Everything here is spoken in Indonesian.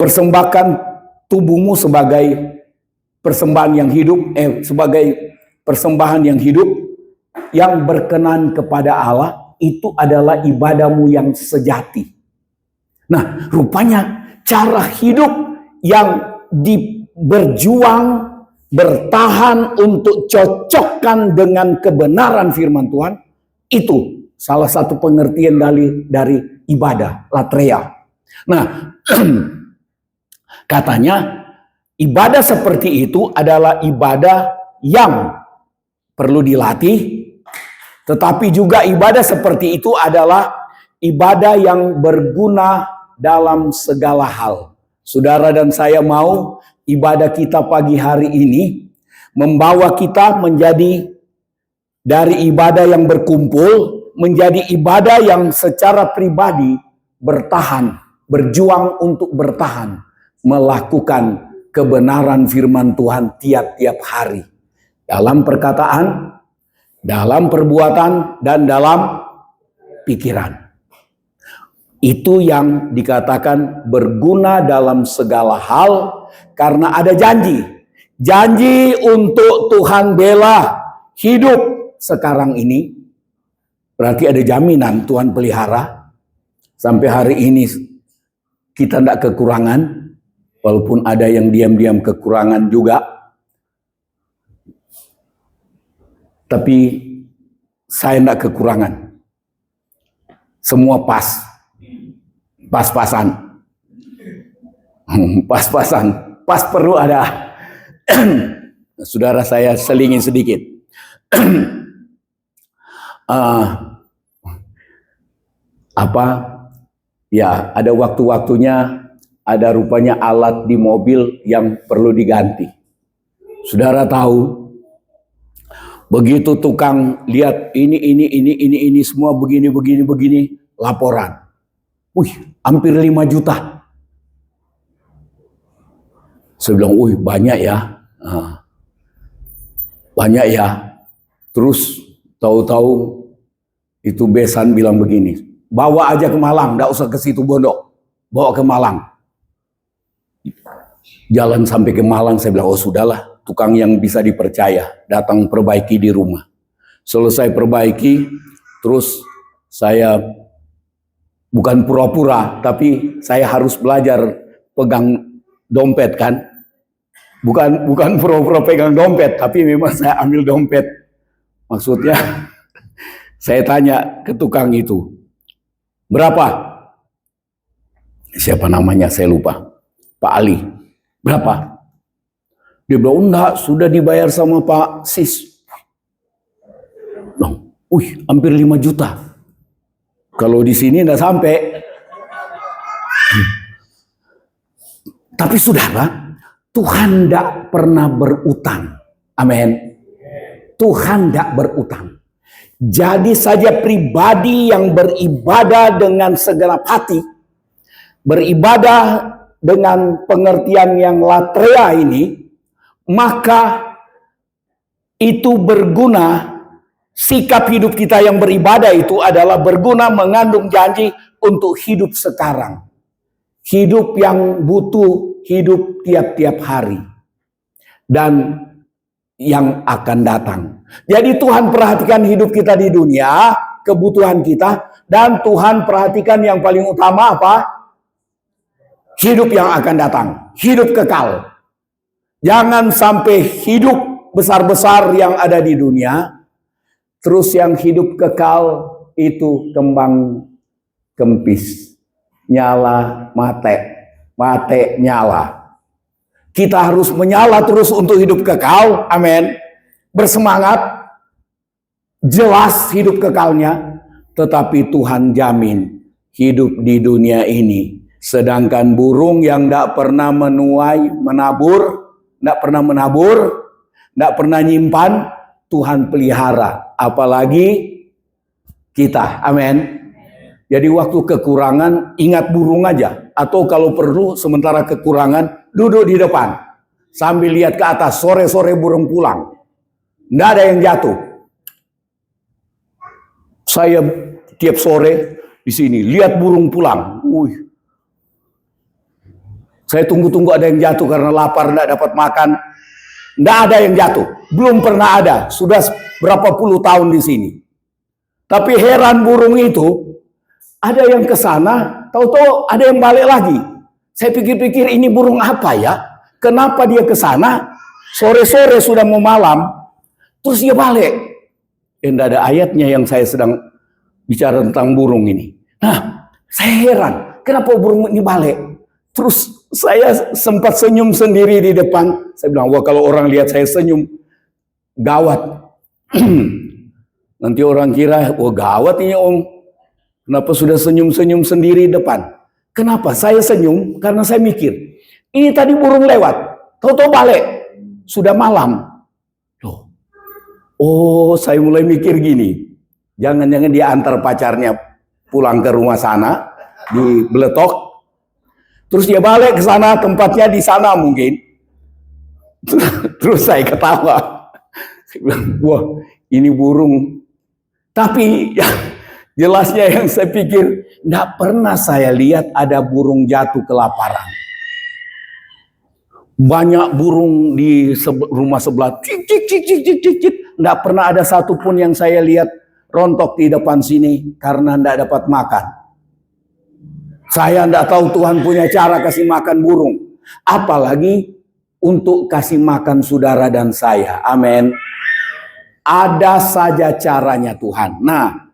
Persembahkan tubuhmu sebagai persembahan yang hidup, sebagai persembahan yang hidup, yang berkenan kepada Allah, itu adalah ibadahmu yang sejati. Nah, rupanya cara hidup yang berjuang, bertahan untuk cocokkan dengan kebenaran firman Tuhan, itu salah satu pengertian dari ibadah, latreia. Nah, katanya ibadah seperti itu adalah ibadah yang perlu dilatih, tetapi juga ibadah seperti itu adalah ibadah yang berguna dalam segala hal. Saudara dan saya mau ibadah kita pagi hari ini membawa kita menjadi dari ibadah yang berkumpul menjadi ibadah yang secara pribadi bertahan, berjuang untuk bertahan, melakukan kebenaran firman Tuhan tiap-tiap hari. Dalam perkataan, dalam perbuatan, dan dalam pikiran. Itu yang dikatakan berguna dalam segala hal karena ada janji. Janji untuk Tuhan bela hidup sekarang ini. Berarti ada jaminan Tuhan pelihara. Sampai hari ini kita tidak kekurangan. Walaupun ada yang diam-diam kekurangan juga. Tapi saya tidak kekurangan. Semua pas-pasan. Pas-pasan. Pas perlu ada. Saudara saya selingin sedikit. Ya, ada waktu-waktunya, ada rupanya alat di mobil yang perlu diganti. Saudara tahu, begitu tukang lihat ini semua begini, laporan. Hampir 5 juta. Saya bilang, banyak ya. Banyak ya. Terus tahu-tahu itu besan bilang begini, bawa aja ke Malang, enggak usah ke situ Bondo. Bawa ke Malang. Jalan sampai ke Malang, saya bilang, sudahlah, tukang yang bisa dipercaya, datang perbaiki di rumah. Selesai perbaiki, terus saya bukan pura-pura, tapi saya harus belajar pegang dompet kan. Bukan pura-pura pegang dompet, tapi memang saya ambil dompet. Maksudnya, saya tanya ke tukang itu, berapa? Siapa namanya saya lupa. Pak Ali. Berapa? Dia bilang, enggak, sudah dibayar sama Pak Sis. Hampir 5 juta. Kalau di sini enggak sampai. Tapi saudara, Tuhan tidak pernah berutang. Amin. Tuhan tidak berutang. Jadi saja pribadi yang beribadah dengan segenap hati, beribadah dengan pengertian yang latreia ini, maka itu berguna. Sikap hidup kita yang beribadah itu adalah berguna, mengandung janji untuk hidup sekarang. Hidup yang butuh hidup tiap-tiap hari. Dan yang akan datang. Jadi Tuhan perhatikan hidup kita di dunia, kebutuhan kita, dan Tuhan perhatikan yang paling utama apa? Hidup yang akan datang, hidup kekal. Jangan sampai hidup besar-besar yang ada di dunia, terus yang hidup kekal itu kembang kempis, nyala mate nyala. Kita harus menyala terus untuk hidup kekal, amin. Bersemangat, jelas hidup kekalnya, tetapi Tuhan jamin hidup di dunia ini. Sedangkan burung yang tidak pernah menabur, tidak pernah nyimpan, Tuhan pelihara. Apalagi kita, amin. Jadi waktu kekurangan, ingat burung aja. Atau kalau perlu, sementara kekurangan, duduk di depan. Sambil lihat ke atas, sore-sore burung pulang. Tidak ada yang jatuh. Saya tiap sore di sini, lihat burung pulang. Saya tunggu-tunggu ada yang jatuh karena lapar, tidak dapat makan. Tidak ada yang jatuh. Belum pernah ada. Sudah berapa puluh tahun di sini. Tapi heran burung itu, ada yang ke sana, tahu-tahu ada yang balik lagi. Saya pikir-pikir ini burung apa ya? Kenapa dia ke sana? Sore-sore sudah mau malam, terus dia balik. Tidak ada ayatnya yang saya sedang bicara tentang burung ini. Nah, saya heran, kenapa burung ini balik? Terus saya sempat senyum sendiri di depan. Saya bilang, wah kalau orang lihat saya senyum, gawat. Nanti orang kira, wah gawat ini om. Kenapa sudah senyum-senyum sendiri di depan? Kenapa? Saya senyum karena saya mikir, ini tadi burung lewat, tahu-tahu balik. Sudah malam. Loh. Oh, saya mulai mikir gini. Jangan-jangan dia antar pacarnya pulang ke rumah sana, di Beletok. Terus dia balik ke sana, tempatnya di sana mungkin. Terus saya ketawa. Saya bilang, wah ini burung. Tapi ya, jelasnya yang saya pikir, tidak pernah saya lihat ada burung jatuh kelaparan. Banyak burung di rumah sebelah, cik cik cik cik cik cik cik. Tidak pernah ada satupun yang saya lihat rontok di depan sini karena tidak dapat makan. Saya tidak tahu Tuhan punya cara kasih makan burung. Apalagi untuk kasih makan saudara dan saya. Amin. Ada saja caranya Tuhan. Nah,